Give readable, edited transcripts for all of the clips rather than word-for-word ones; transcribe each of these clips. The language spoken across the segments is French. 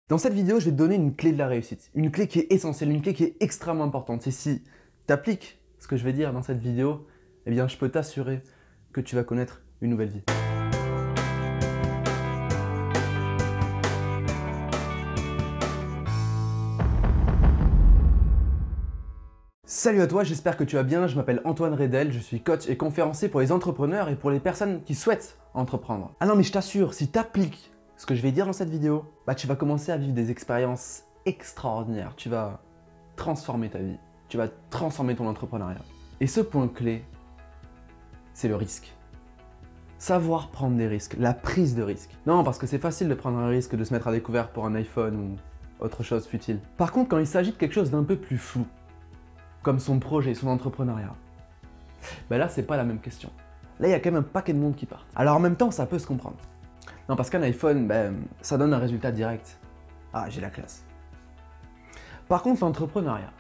Dans cette vidéo, je vais te donner une clé de la réussite. Une clé qui est essentielle, une clé qui est extrêmement importante. Et si tu appliques ce que je vais dire dans cette vidéo, eh bien je peux t'assurer que tu vas connaître une nouvelle vie. Salut à toi, j'espère que tu vas bien. Je m'appelle Antoine Redel, je suis coach et conférencier pour les entrepreneurs et pour les personnes qui souhaitent entreprendre. Ah non mais je t'assure, si tu appliques ce que je vais dire dans cette vidéo, tu vas commencer à vivre des expériences extraordinaires. Tu vas transformer ta vie, tu vas transformer ton entrepreneuriat. Et ce point clé, c'est le risque. Savoir prendre des risques, la prise de risque. Non, parce que c'est facile de prendre un risque de se mettre à découvert pour un iPhone ou autre chose futile. Par contre, quand il s'agit de quelque chose d'un peu plus flou, comme son projet, son entrepreneuriat, là, c'est pas la même question. Là, il y a quand même un paquet de monde qui part. Alors en même temps, ça peut se comprendre. Non, parce qu'un iPhone, ça donne un résultat direct. Ah, j'ai la classe. Par contre, l'entrepreneuriat,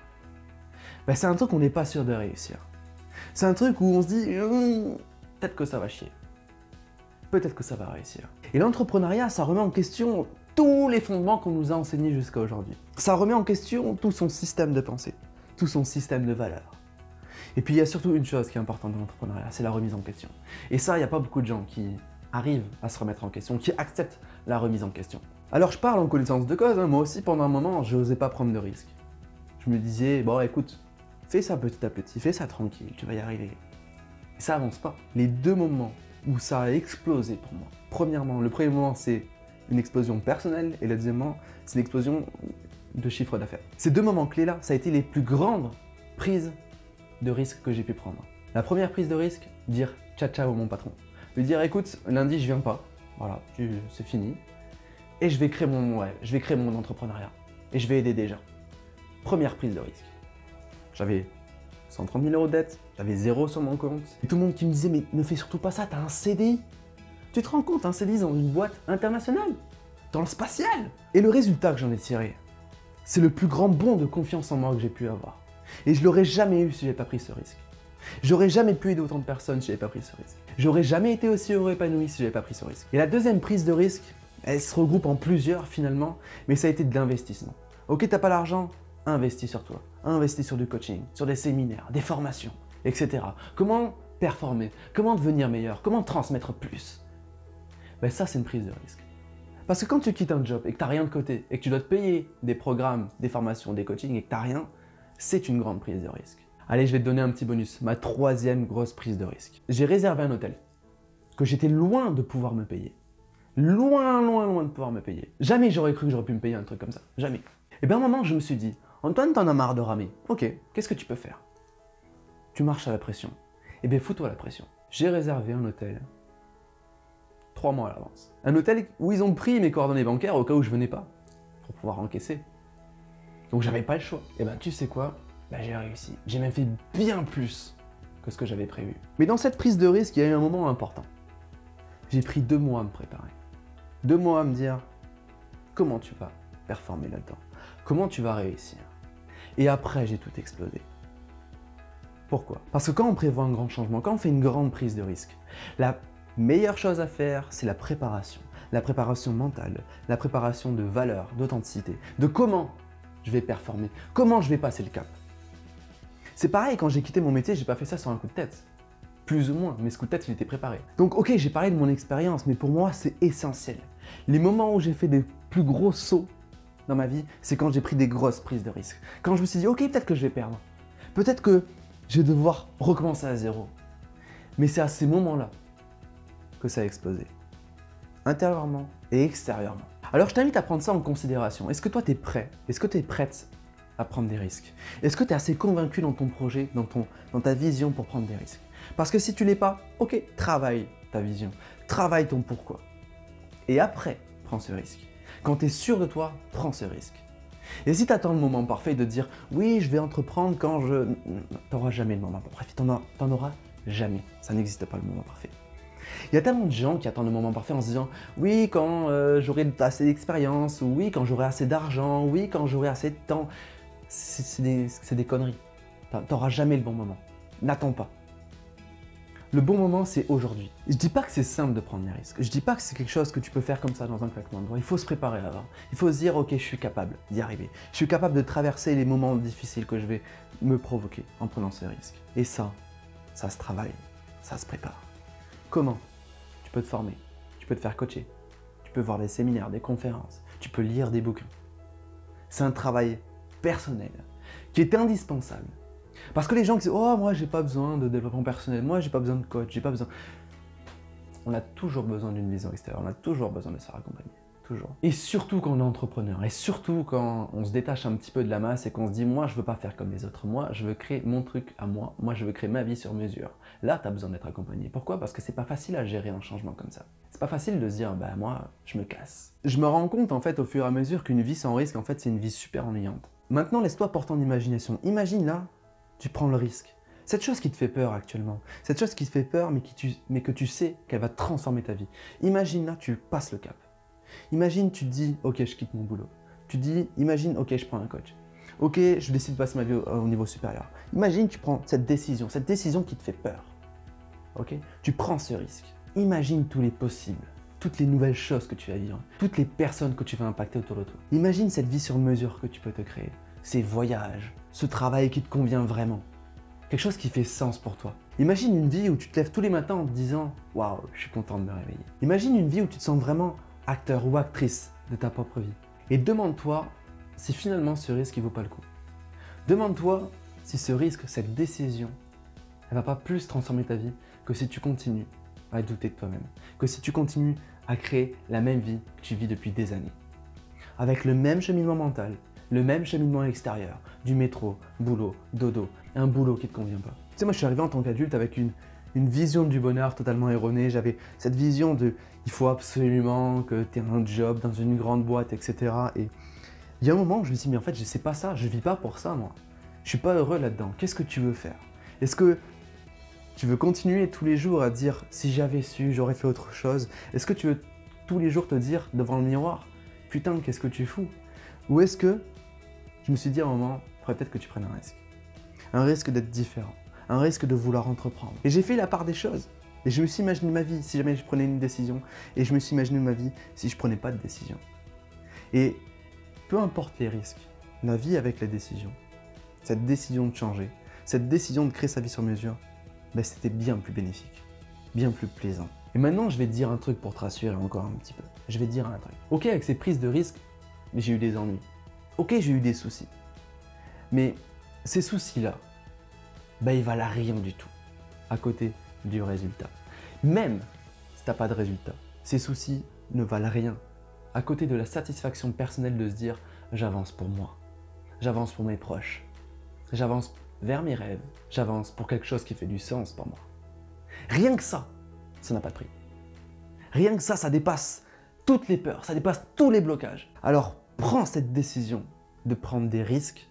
c'est un truc qu'on n'est pas sûr de réussir. C'est un truc où on se dit, peut-être que ça va chier. Peut-être que ça va réussir. Et l'entrepreneuriat, ça remet en question tous les fondements qu'on nous a enseignés jusqu'à aujourd'hui. Ça remet en question tout son système de pensée, tout son système de valeurs. Et puis, il y a surtout une chose qui est importante dans l'entrepreneuriat, c'est la remise en question. Et ça, il n'y a pas beaucoup de gens qui arrivent à se remettre en question, qui acceptent la remise en question. Alors je parle en connaissance de cause, moi aussi pendant un moment je n'osais pas prendre de risques. Je me disais, bon écoute, fais ça petit à petit, fais ça tranquille, tu vas y arriver. Et ça avance pas. Les deux moments où ça a explosé pour moi, premièrement, le premier moment c'est une explosion personnelle et le deuxième moment c'est l'explosion de chiffre d'affaires. Ces deux moments clés là, ça a été les plus grandes prises de risques que j'ai pu prendre. La première prise de risque, dire ciao ciao mon patron. Lui dire écoute, lundi je viens pas, voilà, c'est fini, et je vais créer mon entrepreneuriat, et je vais aider des gens. Première prise de risque. J'avais 130 000 € de dette, j'avais 0 sur mon compte, et tout le monde qui me disait mais ne fais surtout pas ça, t'as un CDI. Tu te rends compte, un CDI dans une boîte internationale, dans le spatial. Et le résultat que j'en ai tiré, c'est le plus grand bond de confiance en moi que j'ai pu avoir. Et je l'aurais jamais eu si j'avais pas pris ce risque. J'aurais jamais pu aider autant de personnes si j'avais pas pris ce risque. J'aurais jamais été aussi heureux et épanoui si j'avais pas pris ce risque. Et la deuxième prise de risque, elle se regroupe en plusieurs finalement, mais ça a été de l'investissement. Ok, t'as pas l'argent, investis sur toi. Investis sur du coaching, sur des séminaires, des formations, etc. Comment performer, comment devenir meilleur, comment transmettre plus. Ça c'est une prise de risque. Parce que quand tu quittes un job et que t'as rien de côté, et que tu dois te payer des programmes, des formations, des coachings et que t'as rien, c'est une grande prise de risque. Allez, je vais te donner un petit bonus, ma troisième grosse prise de risque. J'ai réservé un hôtel que j'étais loin de pouvoir me payer. Loin de pouvoir me payer. Jamais j'aurais cru que j'aurais pu me payer un truc comme ça. Jamais. Et bien à un moment, je me suis dit, Antoine, t'en as marre de ramer. Ok, qu'est-ce que tu peux faire? Tu marches à la pression. Eh bien, fous-toi la pression. J'ai réservé un hôtel 3 mois à l'avance. Un hôtel où ils ont pris mes coordonnées bancaires au cas où je venais pas, pour pouvoir encaisser. Donc j'avais pas le choix. Et ben tu sais quoi? J'ai réussi. J'ai même fait bien plus que ce que j'avais prévu. Mais dans cette prise de risque, il y a eu un moment important. J'ai pris 2 mois à me préparer. 2 mois à me dire comment tu vas performer là-dedans. Comment tu vas réussir. Et après, j'ai tout explosé. Pourquoi? Parce que quand on prévoit un grand changement, quand on fait une grande prise de risque, la meilleure chose à faire, c'est la préparation. La préparation mentale, la préparation de valeur, d'authenticité, de comment je vais performer, comment je vais passer le cap. C'est pareil, quand j'ai quitté mon métier, j'ai pas fait ça sur un coup de tête. Plus ou moins, mais ce coup de tête, il était préparé. Donc ok, j'ai parlé de mon expérience, mais pour moi, c'est essentiel. Les moments où j'ai fait des plus gros sauts dans ma vie, c'est quand j'ai pris des grosses prises de risque. Quand je me suis dit, ok, peut-être que je vais perdre. Peut-être que je vais devoir recommencer à zéro. Mais c'est à ces moments-là que ça a explosé. Intérieurement et extérieurement. Alors je t'invite à prendre ça en considération. Est-ce que toi, tu es prêt? Est-ce que tu es prête à prendre des risques? Est-ce que tu es assez convaincu dans ton projet, dans ta vision pour prendre des risques? Parce que si tu l'es pas, ok, travaille ta vision, travaille ton pourquoi. Et après, prends ce risque. Quand tu es sûr de toi, prends ce risque. Et si tu attends le moment parfait de dire « oui, je vais entreprendre quand je… » T'auras jamais le moment parfait, t'en auras jamais. Ça n'existe pas le moment parfait. Il y a tellement de gens qui attendent le moment parfait en se disant « oui, quand j'aurai assez d'expérience » ou « oui, quand j'aurai assez d'argent » ou « oui, quand j'aurai assez de temps ». C'est des conneries. T'auras jamais le bon moment. N'attends pas. Le bon moment, c'est aujourd'hui. Je dis pas que c'est simple de prendre des risques. Je dis pas que c'est quelque chose que tu peux faire comme ça dans un claquement de doigts. Il faut se préparer avant. Il faut se dire, ok, je suis capable d'y arriver. Je suis capable de traverser les moments difficiles que je vais me provoquer en prenant ces risques. Et ça se travaille, ça se prépare. Comment? Tu peux te former, tu peux te faire coacher, tu peux voir des séminaires, des conférences, tu peux lire des bouquins. C'est un travail personnel qui est indispensable. Parce que les gens qui disent « Oh, moi, j'ai pas besoin de développement personnel, moi, j'ai pas besoin de coach, j'ai pas besoin... » On a toujours besoin d'une vision extérieure, on a toujours besoin de se faire accompagner. Toujours. Et surtout quand on est entrepreneur, et surtout quand on se détache un petit peu de la masse et qu'on se dit « Moi, je veux pas faire comme les autres, moi, je veux créer mon truc à moi je veux créer ma vie sur mesure. » Là, tu as besoin d'être accompagné. Pourquoi? Parce que c'est pas facile à gérer un changement comme ça. C'est pas facile de se dire « Bah, moi, je me casse. » Je me rends compte, en fait, au fur et à mesure qu'une vie sans risque, en fait, c'est une vie super ennuyante. Maintenant, laisse-toi porter en imagination. Imagine là, tu prends le risque. Cette chose qui te fait peur actuellement, cette chose qui te fait peur mais que tu sais qu'elle va transformer ta vie. Imagine là, tu passes le cap. Imagine, tu te dis, ok, je quitte mon boulot. Tu dis, imagine, ok, je prends un coach. Ok, je décide de passer ma vie au niveau supérieur. Imagine, tu prends cette décision qui te fait peur. Ok, tu prends ce risque. Imagine tous les possibles, toutes les nouvelles choses que tu vas vivre, toutes les personnes que tu vas impacter autour de toi. Imagine cette vie sur mesure que tu peux te créer, ces voyages, ce travail qui te convient vraiment. Quelque chose qui fait sens pour toi. Imagine une vie où tu te lèves tous les matins en te disant « Waouh, je suis content de me réveiller ». Imagine une vie où tu te sens vraiment acteur ou actrice de ta propre vie. Et demande-toi si finalement ce risque ne vaut pas le coup. Demande-toi si ce risque, cette décision, elle ne va pas plus transformer ta vie que si tu continues à douter de toi-même, que si tu continues à créer la même vie que tu vis depuis des années. Avec le même cheminement mental, le même cheminement extérieur, du métro, boulot, dodo, un boulot qui ne te convient pas. Tu sais, moi je suis arrivé en tant qu'adulte avec une vision du bonheur totalement erronée. J'avais cette vision de il faut absolument que tu aies un job dans une grande boîte, etc. Et il y a un moment où je me suis dit, mais en fait, je sais pas ça, je vis pas pour ça, moi. Je suis pas heureux là-dedans. Qu'est-ce que tu veux faire? Est-ce que tu veux continuer tous les jours à dire si j'avais su, j'aurais fait autre chose? Est-ce que tu veux tous les jours te dire devant le miroir, putain, qu'est-ce que tu fous? Ou est-ce que je me suis dit à un moment, il faudrait peut-être que tu prennes un risque. Un risque d'être différent, un risque de vouloir entreprendre. Et j'ai fait la part des choses. Et je me suis imaginé ma vie si jamais je prenais une décision. Et je me suis imaginé ma vie si je prenais pas de décision. Et peu importe les risques, la vie avec les décisions, cette décision de changer, cette décision de créer sa vie sur mesure, ben c'était bien plus bénéfique, bien plus plaisant. Et maintenant, je vais te dire un truc pour te rassurer encore un petit peu. Je vais te dire un truc. Ok, avec ces prises de risques, j'ai eu des ennuis. Ok, j'ai eu des soucis. Mais ces soucis-là, ben ils valent rien du tout à côté du résultat. Même si tu n'as pas de résultat, ces soucis ne valent rien à côté de la satisfaction personnelle de se dire « j'avance pour moi, j'avance pour mes proches, j'avance vers mes rêves, j'avance pour quelque chose qui fait du sens pour moi ». Rien que ça n'a pas de prix. Rien que ça dépasse toutes les peurs, ça dépasse tous les blocages. Alors prends cette décision de prendre des risques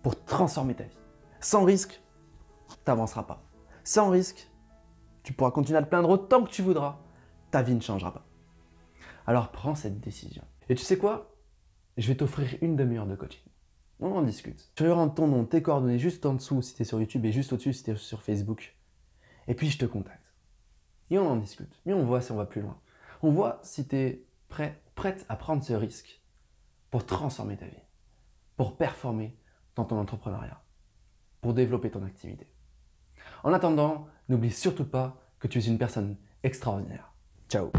pour transformer ta vie. Sans risque, tu n'avanceras pas. Sans risque, tu pourras continuer à te plaindre autant que tu voudras, ta vie ne changera pas. Alors prends cette décision. Et tu sais quoi? Je vais t'offrir une demi-heure de coaching. On en discute. Tu rentres ton nom, tes coordonnées juste en dessous si tu es sur YouTube et juste au-dessus si tu es sur Facebook. Et puis je te contacte. Et on en discute. Et on voit si on va plus loin. On voit si tu es prête à prendre ce risque pour transformer ta vie, pour performer dans ton entrepreneuriat, pour développer ton activité. En attendant, n'oublie surtout pas que tu es une personne extraordinaire. Ciao!